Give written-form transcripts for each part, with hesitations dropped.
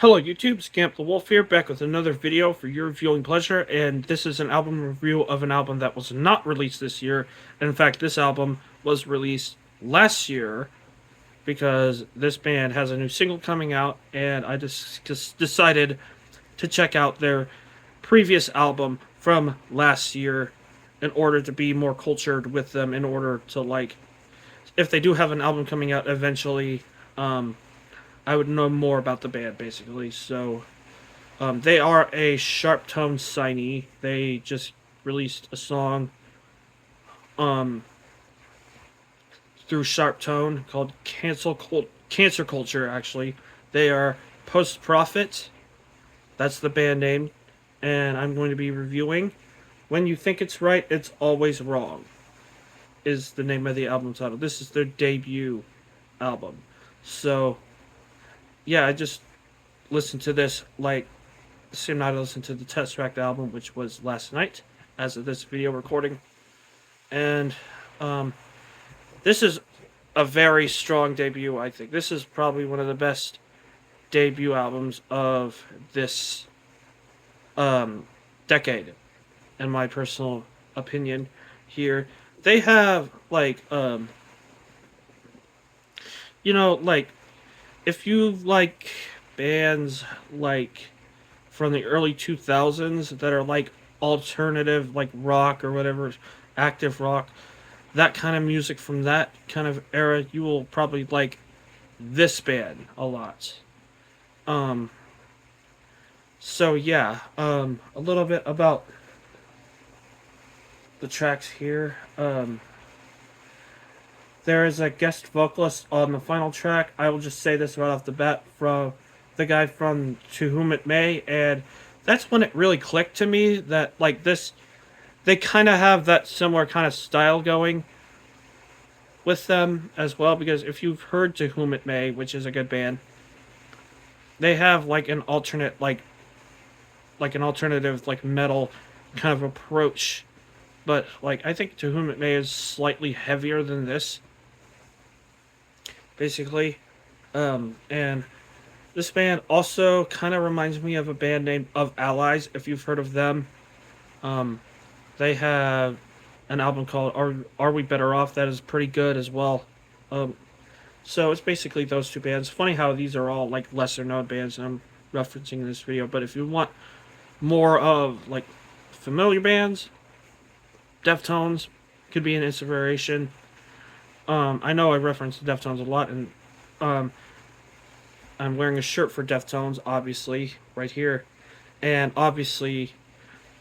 Hello YouTube, Scamp the Wolf here, back with another video for your viewing pleasure, and this is an album review of an album that was not released this year. In fact, this album was released last year because this band has a new single coming out, and I just decided to check out their previous album from last year in order to be more cultured with them, in order to, like, if they do have an album coming out eventually, I would know more about the band, basically. So, they are a Sharp Tone signee. They just released a song um, through Sharp Tone called Cancer Culture, actually. They are Post Profit. That's the band name. And I'm going to be reviewing When You Think It's Right, It's Always Wrong, is the name of the album title. This is their debut album. So, yeah, I just listened to this like the same night I listened to the Tesseract album, which was last night, as of this video recording. And um, this is a very strong debut, I think. This is probably one of the best debut albums of this decade, in my personal opinion here. They have, like, like, if you like bands, like, from the early 2000s that are like alternative, like rock or whatever, active rock, that kind of music from that kind of era, you will probably like this band a lot. Um, so yeah, a little bit about the tracks here. There is a guest vocalist on the final track. I will just say this right off the bat, from the guy from To Whom It May, and that's when it really clicked to me that, like, this, they kind of have that similar kind of style going with them as well, because if you've heard To Whom It May, which is a good band, they have like an alternate, like an alternative, like metal kind of approach, but like I think To Whom It May is slightly heavier than this, basically. And this band also kind of reminds me of a band named Of Allies, if you've heard of them. Um, they have an album called Are We Better Off that is pretty good as well. Um, so it's basically those two bands. Funny how these are all like lesser known bands, and I'm referencing in this video. But if you want more of like familiar bands, Deftones could be an inspiration. I know I reference Deftones a lot, and um, I'm wearing a shirt for Deftones, obviously, right here. And obviously,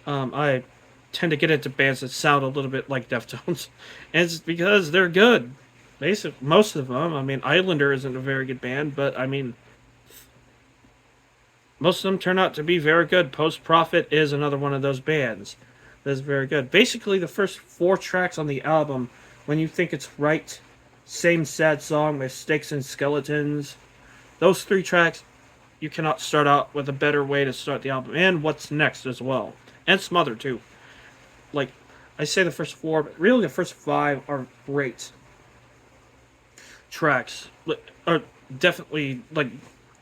I tend to get into bands that sound a little bit like Deftones, and it's because they're good. Most of them. I mean, Islander isn't a very good band, but I mean, most of them turn out to be very good. Post Profit is another one of those bands that's very good. Basically, the first four tracks on the album, When You Think It's Right, Same Sad Song, Mistakes and Skeletons, those three tracks, you cannot start out with a better way to start the album. And What's Next as well. And Smother, too. Like, I say the first four, but really the first five are great tracks. Are definitely, like,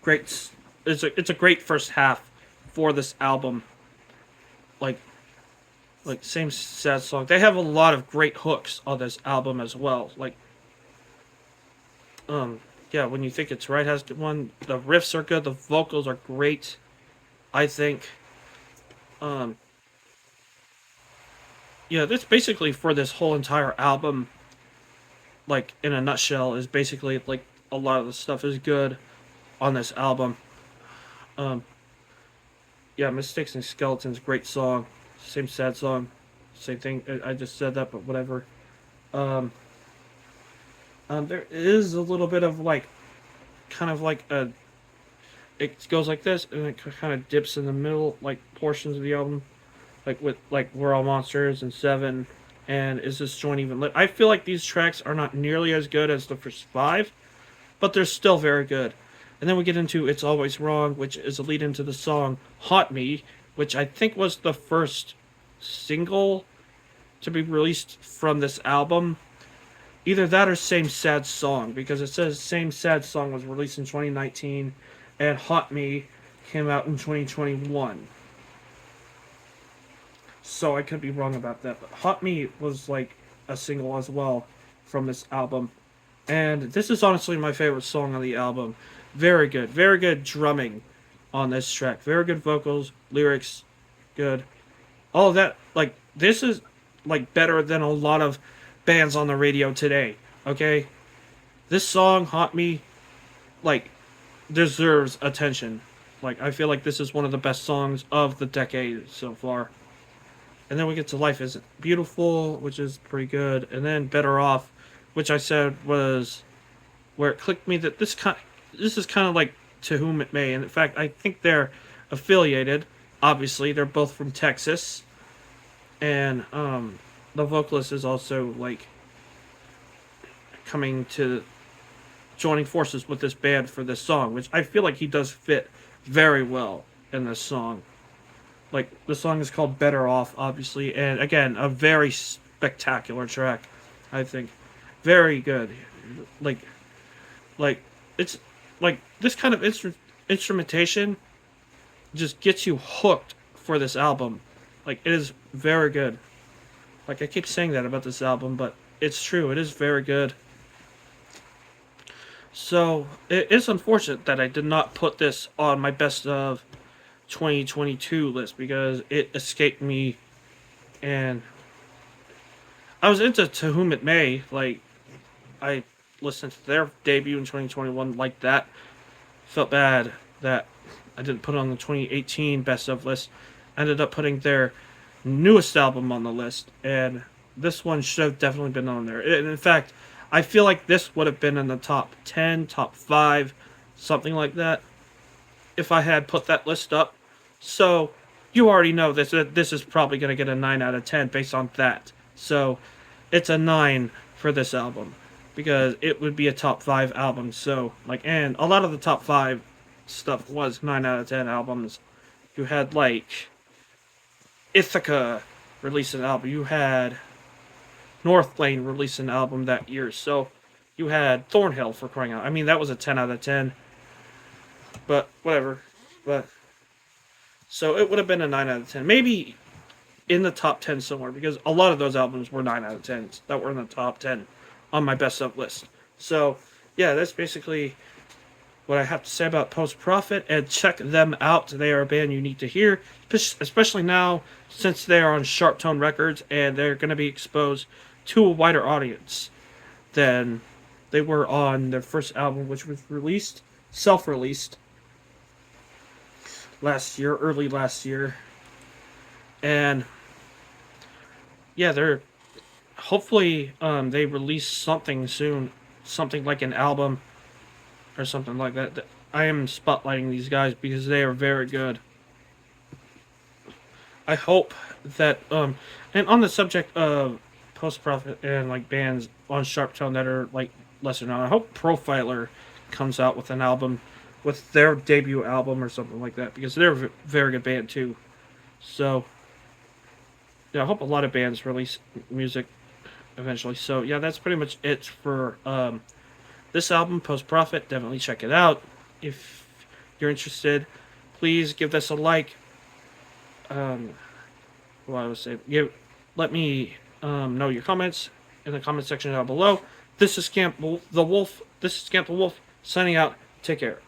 great. It's a great first half for this album. Like, Same Sad Song. They have a lot of great hooks on this album as well. Like, yeah, When You Think It's Right has one. The riffs are good. The vocals are great, I think. Um, yeah, that's basically for this whole entire album. Like, in a nutshell, is basically like a lot of the stuff is good on this album. Um, yeah, Mistakes and Skeletons, great song. Same Sad Song, same thing. I just said that, but whatever. Um, there is a little bit of like, kind of like a. It goes like this, and it kind of dips in the middle, like portions of the album, like with like We're All Monsters and Seven, and Is This Joint Even Lit? I feel like these tracks are not nearly as good as the first five, but they're still very good. And then we get into It's Always Wrong, which is a lead into the song Haunt Me, which I think was the first single to be released from this album. Either that or Same Sad Song, because it says Same Sad Song was released in 2019, and Haunt Me came out in 2021. So I could be wrong about that. But Hot Me was like a single as well from this album. And this is honestly my favorite song on the album. Very good. Very good drumming on this track. Very good vocals, lyrics, good. All of that, like, this is, like, better than a lot of bands on the radio today, okay? This song, Haunt Me, like, deserves attention. Like, I feel like this is one of the best songs of the decade so far. And then we get to Life Isn't Beautiful, which is pretty good. And then Better Off, which I said was where it clicked me that this is kind of like To Whom It May. And in fact, I think they're affiliated. Obviously, they're both from Texas. And the vocalist is also like coming to joining forces with this band for this song, which I feel like he does fit very well in this song. Like, the song is called Better Off, obviously, and again, a very spectacular track, I think. Very good. Like, like it's like this kind of instrumentation just gets you hooked for this album. Like, it is very good. Like, I keep saying that about this album, but it's true. It is very good. So, it is unfortunate that I did not put this on my best of 2022 list because it escaped me, and I was into To Whom It May. Like, I listened to their debut in 2021 like that. Felt bad that I didn't put it on the 2018 best of list. I ended up putting their newest album on the list, and this one should have definitely been on there. And in fact, I feel like this would have been in the top 10, top 5, something like that, if I had put that list up. So, you already know this is probably going to get a 9 out of 10 based on that. So, it's a 9 for this album because it would be a top 5 album. So, like, and a lot of the top 5 stuff was 9 out of 10 albums. You had, like, Ithaca release an album. You had Northlane release an album that year. So, you had Thornhill, for crying out. I mean, that was a 10 out of 10. But, whatever. But, so it would have been a 9 out of 10. Maybe in the top 10 somewhere, because a lot of those albums were 9 out of 10s that were in the top 10 on my best of list. So, yeah, that's basically what I have to say about Post Profit, and check them out. They are a band you need to hear, especially now since they are on Sharp Tone Records and they're going to be exposed to a wider audience than they were on their first album, which was self-released early last year. And yeah, they're hopefully they release something soon, something like an album or something like that. I am spotlighting these guys because they are very good. I hope that and on the subject of Post Profit and like bands on Sharp Tone that are like lesser known, I hope Profiler comes out with an album, with their debut album or something like that, because they're a very good band too. So yeah, I hope a lot of bands release music eventually. So yeah, that's pretty much it for this album, Post Profit. Definitely check it out if you're interested. Please give this a like. What I would say, let me know your comments in the comment section down below. This is Scamp the Wolf. Signing out. Take care.